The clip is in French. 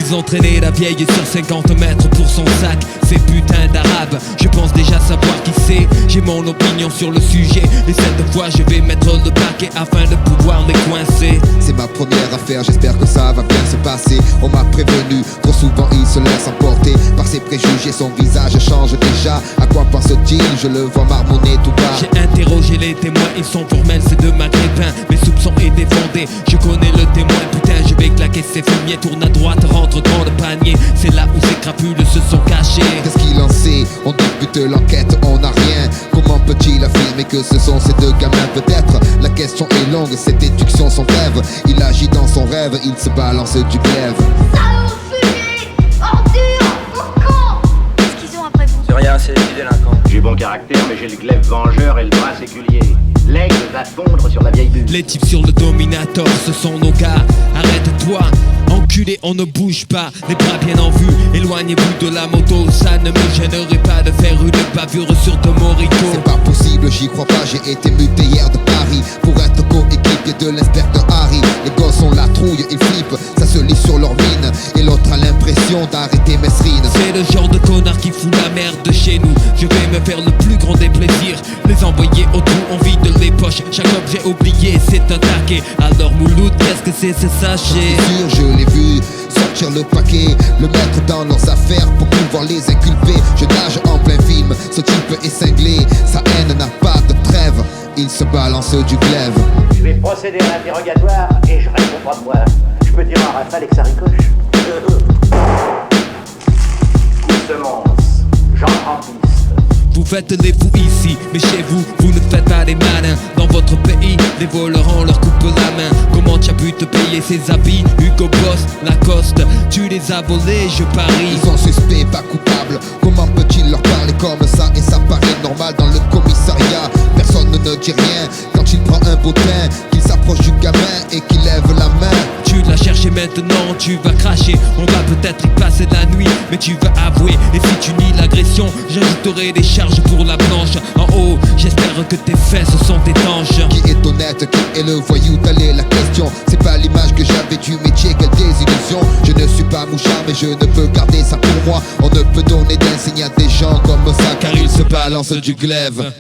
Ils ont traîné la vieille sur 50 mètres pour son sac. Ces putains d'arabes, je pense déjà savoir qui c'est. J'ai mon opinion sur le sujet, et cette fois je vais mettre le paquet afin de pouvoir les coincer. C'est ma première affaire, j'espère que ça va bien se passer. On m'a prévenu, trop souvent il se laisse emporter par ses préjugés, son visage change déjà. À quoi pense-t-il? Je le vois marmonner tout bas. J'ai interrogé les témoins, ils sont formels, c'est de maghrébins. Mes soupçons étaient fondés, je connais le témoin. Putain, je vais claquer ses fumiers, tourne à droite, rentre dans le panier. C'est là où ces crapules se sont cachés. Qu'est-ce qu'il en sait? On débute l'enquête, on n'a rien. Comment peut-il affirmer que ce sont ces deux gamins? Peut-être, la question est longue, ces déductions sont brèves. Il agit dans son rêve, il se balance du glaive. Salaud, fumier, ordure, con. Qu'est-ce qu'ils ont après vous? C'est rien, c'est des délinquants. J'ai bon caractère, mais j'ai le glaive vengeur et le bras séculier. L'aigle va fondre sur la vieille bulle. Les types sur le Dominator, ce sont nos gars. Arrête-toi, enculé, on ne bouge pas. Les bras bien en vue, éloignez-vous de la moto. Ça ne me gênerait pas de faire une bavure sur de Morito. C'est pas possible, j'y crois pas, j'ai été muté hier de Paris pour être coéquipier de l'inspecteur Harry. Les gosses ont la trouille, ils flippent, ça se lit sur leur mine. Et l'autre a l'impression d'arrêter Mesrine. C'est le genre de connard qui fout la merde de chez nous. Je vais me faire le plus grand des plaisirs, les envoyer au trou, on vide les poches. Chaque objet oublié, c'est un taquet. Alors Mouloud, qu'est-ce que c'est ce sachet? Sûr, je l'ai vu sortir le paquet, le mettre dans leurs affaires pour pouvoir les inculper. Je nage en plein film, ce type est cinglé, sa haine n'a pas de trêve, il se balance du glaive. Je vais procéder à l'interrogatoire et je réponds pas de moi. Je peux dire à Rafale que ça ricoche. Coup de semence, Jean Rampiste. Vous faites les fous ici, mais chez vous, vous ne faites pas les malins. Dans votre pays, les voleurs on leur coupe la main. Comment tu as pu te payer ces habits? Hugo Boss, Lacoste, tu les as volés, je parie. Ils sont suspects, pas coupables, comment peut-il leur parler comme ça? Et ça paraît normal dans le commissariat. Personne ne dit rien quand il prend un bottin, qu'il s'approche du gamin et qu'il lève la main. Tu l'as cherché maintenant, tu vas cracher. On va peut-être y passer la nuit, mais tu vas avouer. Et si tu nies l'agression, j'ajouterai des charges pour la blanche. En haut, j'espère que tes fesses sont étanches. Qui est honnête, qui est le voyou? Telle est la question. C'est pas l'image que j'avais du métier, quelle désillusion. Je ne suis pas mouchard, mais je ne peux garder ça pour moi. On ne peut donner d'insigne à des gens comme ça, car ils se balancent du glaive.